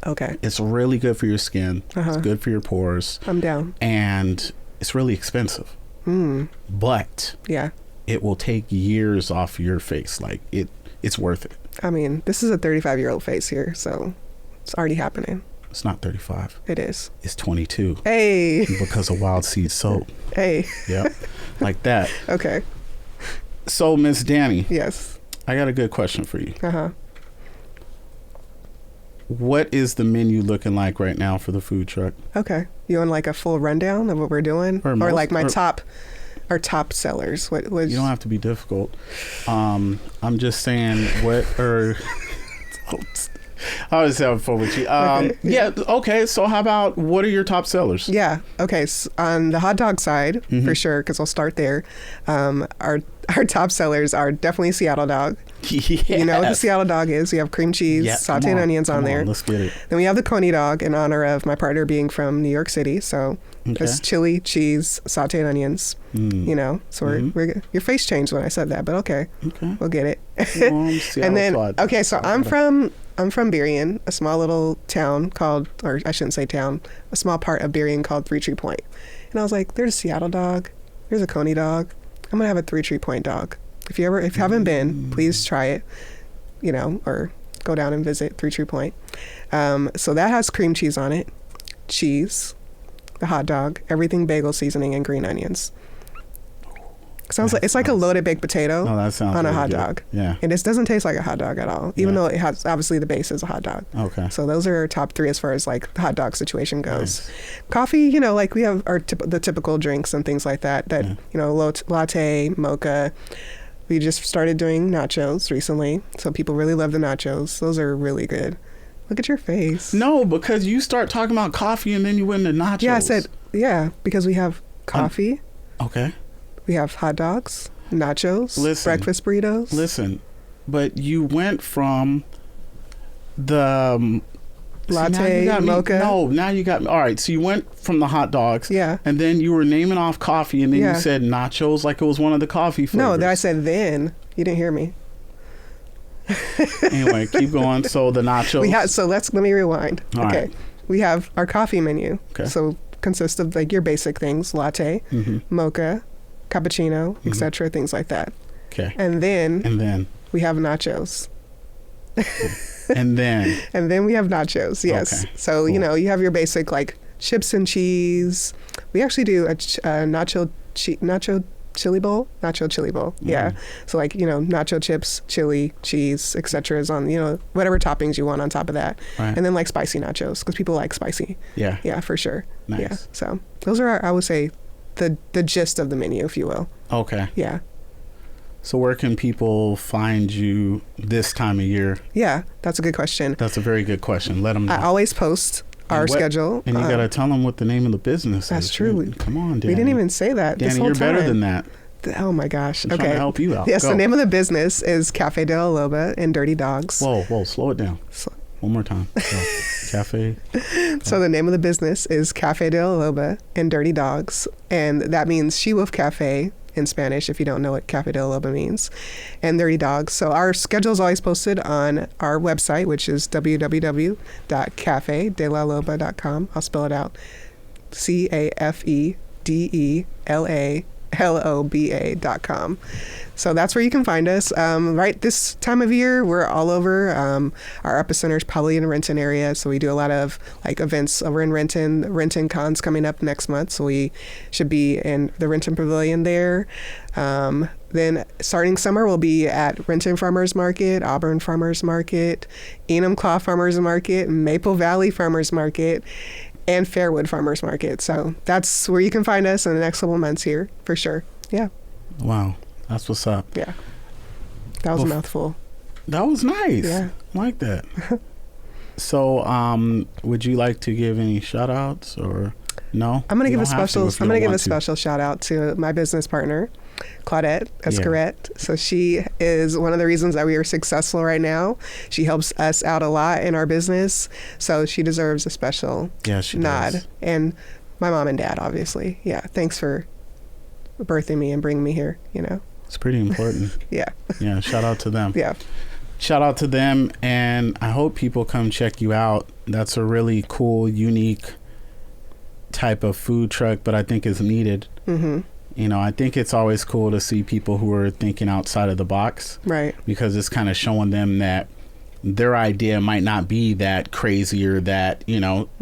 [SPEAKER 2] Okay.
[SPEAKER 1] It's really good for your skin. It's good for your pores.
[SPEAKER 2] I'm down.
[SPEAKER 1] And it's really expensive. But it will take years off your face. Like it's worth it.
[SPEAKER 2] I mean, this is a 35-year-old face here, so it's already happening.
[SPEAKER 1] It's not 35.
[SPEAKER 2] It is.
[SPEAKER 1] It's 22.
[SPEAKER 2] Hey.
[SPEAKER 1] Because of Wild Seed soap.
[SPEAKER 2] Hey.
[SPEAKER 1] Yep. Like that.
[SPEAKER 2] Okay.
[SPEAKER 1] So, Miss Dani.
[SPEAKER 2] Yes.
[SPEAKER 1] I got a good question for you.
[SPEAKER 2] Uh-huh.
[SPEAKER 1] What is the menu looking like right now for the food truck?
[SPEAKER 2] Okay. You want like a full rundown of what we're doing? Or like my top sellers? What
[SPEAKER 1] You don't have to be difficult. I'm just saying what are... I was having fun with you. Okay. So how about, what are your top sellers?
[SPEAKER 2] Yeah. Okay. So on the hot dog side, for sure, because we'll start there. Our top sellers are definitely Seattle dog.
[SPEAKER 1] Yes.
[SPEAKER 2] You know what the Seattle dog is. We have cream cheese, sauteed onions on there.
[SPEAKER 1] Let's get it.
[SPEAKER 2] Then we have the Coney dog in honor of my partner being from New York City. So it's chili, cheese, sauteed onions. So we're your face changed when I said that, but okay. We'll get it. And then, so I'm from Berrien, a small little town called, or I shouldn't say town, a small part of Berrien called Three Tree Point. And I was like, there's a Seattle dog, there's a Coney dog. I'm gonna have a Three Tree Point dog. If you haven't been, please try it, or go down and visit Three Tree Point. So that has cream cheese on it, cheese, the hot dog, everything bagel seasoning, and green onions. Sounds like it's like a loaded baked potato on a hot dog.
[SPEAKER 1] Yeah.
[SPEAKER 2] And this doesn't taste like a hot dog at all, even though it has, obviously the base is a hot dog.
[SPEAKER 1] Okay.
[SPEAKER 2] So those are our top 3 as far as like the hot dog situation goes. Nice. Coffee, like we have the typical drinks and things like that, latte, mocha. We just started doing nachos recently. So people really love the nachos. Those are really good. Look at your face.
[SPEAKER 1] No, because you start talking about coffee and then you went into nachos.
[SPEAKER 2] Yeah, I said, because we have coffee.
[SPEAKER 1] Okay.
[SPEAKER 2] We have hot dogs, nachos, breakfast burritos.
[SPEAKER 1] Listen, but you went from the
[SPEAKER 2] latte, mocha.
[SPEAKER 1] No, now you got me. All right, so you went from the hot dogs.
[SPEAKER 2] Yeah.
[SPEAKER 1] And then you were naming off coffee, and then you said nachos like it was one of the coffee flavors.
[SPEAKER 2] No, I said then. You didn't hear me.
[SPEAKER 1] Anyway, keep going. So the nachos.
[SPEAKER 2] So let me rewind.
[SPEAKER 1] All
[SPEAKER 2] okay.
[SPEAKER 1] Right.
[SPEAKER 2] We have our coffee menu.
[SPEAKER 1] Okay.
[SPEAKER 2] So consists of like your basic things, latte, mocha, cappuccino, etc., things like that.
[SPEAKER 1] Okay.
[SPEAKER 2] And then we have nachos.
[SPEAKER 1] and then
[SPEAKER 2] we have nachos. Yes.
[SPEAKER 1] Okay.
[SPEAKER 2] So
[SPEAKER 1] cool.
[SPEAKER 2] You have your basic like chips and cheese. We actually do a nacho chili bowl, nacho chili bowl. Yeah. So like, nacho chips, chili, cheese, etc. is on, whatever toppings you want on top of that.
[SPEAKER 1] Right.
[SPEAKER 2] And then like spicy nachos because people like spicy.
[SPEAKER 1] Yeah.
[SPEAKER 2] Yeah, for sure.
[SPEAKER 1] Nice.
[SPEAKER 2] Yeah. So those are, I would say, the gist of the menu, if you will.
[SPEAKER 1] Okay.
[SPEAKER 2] Yeah.
[SPEAKER 1] So where can people find you this time of year?
[SPEAKER 2] Yeah, that's a good question.
[SPEAKER 1] That's a very good question. Let them know.
[SPEAKER 2] I always post our schedule.
[SPEAKER 1] And you got to tell them what the name of the business
[SPEAKER 2] that's
[SPEAKER 1] is.
[SPEAKER 2] true.
[SPEAKER 1] Come on, Danny.
[SPEAKER 2] We didn't even say that
[SPEAKER 1] Danny,
[SPEAKER 2] this whole
[SPEAKER 1] you're
[SPEAKER 2] time.
[SPEAKER 1] better than that.
[SPEAKER 2] Oh my gosh.
[SPEAKER 1] I'm
[SPEAKER 2] okay.
[SPEAKER 1] trying to help you out.
[SPEAKER 2] Yes,
[SPEAKER 1] Go.
[SPEAKER 2] the name of the business is Cafe de la Loba and Dirty Dogs.
[SPEAKER 1] Whoa, slow it down. One more time. Go. Cafe.
[SPEAKER 2] So the name of the business is Cafe de la Loba and Dirty Dogs. And that means She Wolf Cafe in Spanish, if you don't know what Cafe de la Loba means, and Dirty Dogs. So our schedule is always posted on our website, which is www.cafedelaloba.com. I'll spell it out. CAFEDELALOBA.com. So that's where you can find us. Right this time of year, we're all over. Our epicenter is probably in the Renton area, so we do a lot of like events over in Renton. Renton Con's coming up next month, so we should be in the Renton Pavilion there. Then starting summer, we'll be at Renton Farmers Market, Auburn Farmers Market, Enumclaw Farmers Market, Maple Valley Farmers Market, and Fairwood Farmers Market. So that's where you can find us in the next couple of months here, for sure. Yeah.
[SPEAKER 1] Wow. That's what's up.
[SPEAKER 2] Yeah. That was a mouthful.
[SPEAKER 1] That was nice.
[SPEAKER 2] Yeah.
[SPEAKER 1] I like that. So, would you like to give any shout outs or no?
[SPEAKER 2] I'm going to give a special shout out to my business partner, Claudette Escarret. Yeah. So she is one of the reasons that we are successful right now. She helps us out a lot in our business. So she deserves a special nod. Does. And my mom and dad, obviously. Yeah. Thanks for birthing me and bringing me here, It's
[SPEAKER 1] pretty important.
[SPEAKER 2] Yeah.
[SPEAKER 1] Yeah. Shout out to them.
[SPEAKER 2] Yeah.
[SPEAKER 1] Shout out to them. And I hope people come check you out. That's a really cool, unique type of food truck, but I think is needed. Mm-hmm. I think it's always cool to see people who are thinking outside of the box.
[SPEAKER 2] Right.
[SPEAKER 1] Because it's kind of showing them that their idea might not be that crazy or that,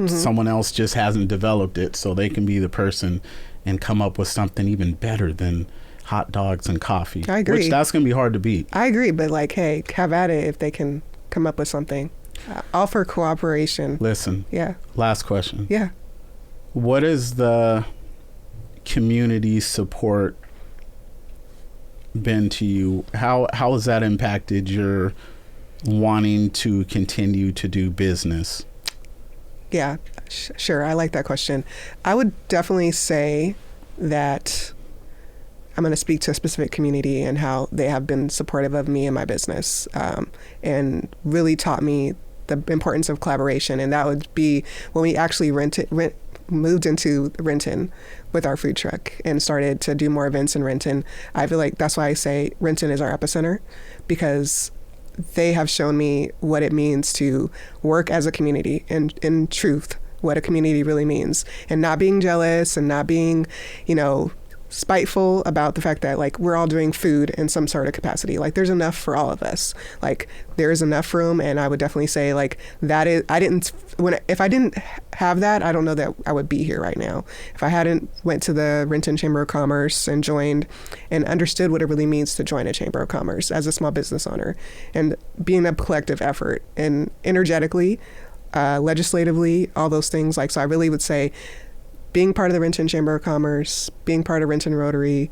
[SPEAKER 1] someone else just hasn't developed it, so they can be the person and come up with something even better than hot dogs and coffee.
[SPEAKER 2] I agree.
[SPEAKER 1] Which that's going to be hard to beat.
[SPEAKER 2] I agree, but hey, have at it if they can come up with something. Offer cooperation.
[SPEAKER 1] Listen.
[SPEAKER 2] Yeah.
[SPEAKER 1] Last question.
[SPEAKER 2] Yeah.
[SPEAKER 1] What is the community support been to you? How has that impacted your wanting to continue to do business?
[SPEAKER 2] Yeah, sure. I like that question. I would definitely say that I'm going to speak to a specific community and how they have been supportive of me and my business, and really taught me the importance of collaboration. And that would be when we actually moved into Renton with our food truck and started to do more events in Renton. I feel like that's why I say Renton is our epicenter, because they have shown me what it means to work as a community and in truth, what a community really means, and not being jealous and not being, spiteful about the fact that we're all doing food in some sort of capacity. There's enough for all of us. There's enough room. And I would definitely say that is, if I didn't have that, I don't know that I would be here right now. If I hadn't went to the Renton Chamber of Commerce and joined and understood what it really means to join a Chamber of Commerce as a small business owner, and being a collective effort and energetically, legislatively, all those things. So I really would say being part of the Renton Chamber of Commerce, being part of Renton Rotary,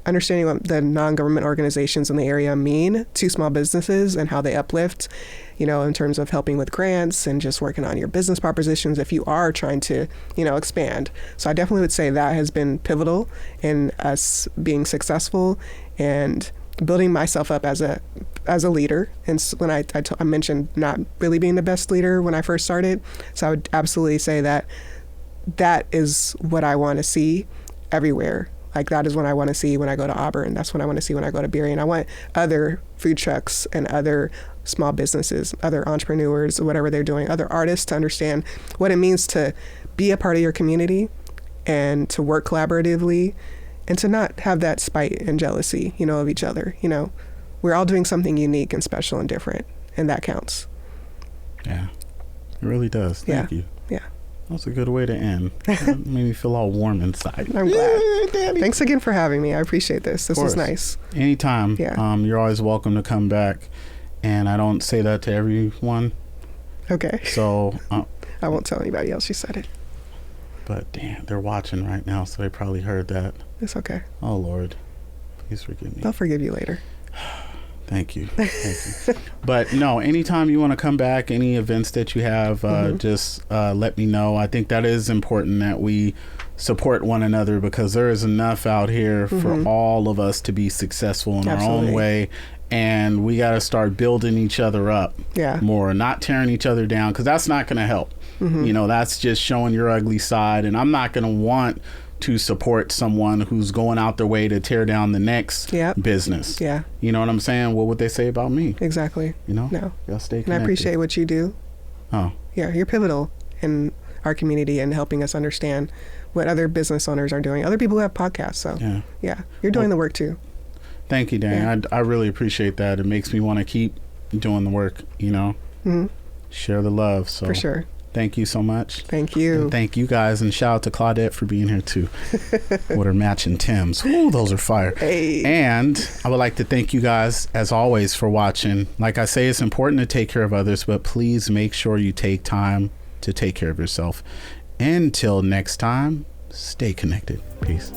[SPEAKER 2] understanding what the non-government organizations in the area mean to small businesses and how they uplift, in terms of helping with grants and just working on your business propositions if you are trying to, expand. So I definitely would say that has been pivotal in us being successful and building myself up as a leader. And when I mentioned not really being the best leader when I first started, so I would absolutely say that is what I want to see everywhere. That is what I want to see when I go to Auburn. That's what I want to see when I go to Berry. And I want other food trucks and other small businesses, other entrepreneurs, whatever they're doing, other artists to understand what it means to be a part of your community and to work collaboratively and to not have that spite and jealousy, of each other. We're all doing something unique and special and different, and that counts.
[SPEAKER 1] Yeah, it really does. Thank you.
[SPEAKER 2] Yeah.
[SPEAKER 1] That's a good way to end. That made me feel all warm inside.
[SPEAKER 2] I'm glad.
[SPEAKER 1] Daddy.
[SPEAKER 2] Thanks again for having me. I appreciate this. This was nice.
[SPEAKER 1] Anytime.
[SPEAKER 2] Yeah.
[SPEAKER 1] You're always welcome to come back. And I don't say that to everyone.
[SPEAKER 2] Okay.
[SPEAKER 1] So
[SPEAKER 2] I won't tell anybody else you said it.
[SPEAKER 1] But damn, they're watching right now, so they probably heard that.
[SPEAKER 2] It's okay.
[SPEAKER 1] Oh Lord, please forgive me.
[SPEAKER 2] They'll forgive you later.
[SPEAKER 1] Thank you. Thank you. But no, anytime you want to come back, any events that you have, just let me know. I think that is important that we support one another, because there is enough out here for all of us to be successful in our own way. And we got to start building each other up more, not tearing each other down, because that's not going to help. You know, that's just showing your ugly side. And I'm not going to want to support someone who's going out their way to tear down the next business. Yeah. You know what I'm saying? What would they say about me?
[SPEAKER 2] Exactly.
[SPEAKER 1] You know?
[SPEAKER 2] No.
[SPEAKER 1] Y'all stay connected.
[SPEAKER 2] And I appreciate what you do.
[SPEAKER 1] Oh.
[SPEAKER 2] Yeah, you're pivotal in our community and helping us understand what other business owners are doing. Other people who have podcasts. So, yeah, you're doing the work too.
[SPEAKER 1] Thank you, Dan. I really appreciate that. It makes me want to keep doing the work, you know? Share the love. So.
[SPEAKER 2] For sure.
[SPEAKER 1] Thank you so much.
[SPEAKER 2] Thank you.
[SPEAKER 1] And thank you guys. And shout out to Claudette for being here too. With her matching Timbs. Ooh, those are fire.
[SPEAKER 2] Hey.
[SPEAKER 1] And I would like to thank you guys, as always, for watching. Like I say, it's important to take care of others, but please make sure you take time to take care of yourself. Until next time, stay connected. Peace.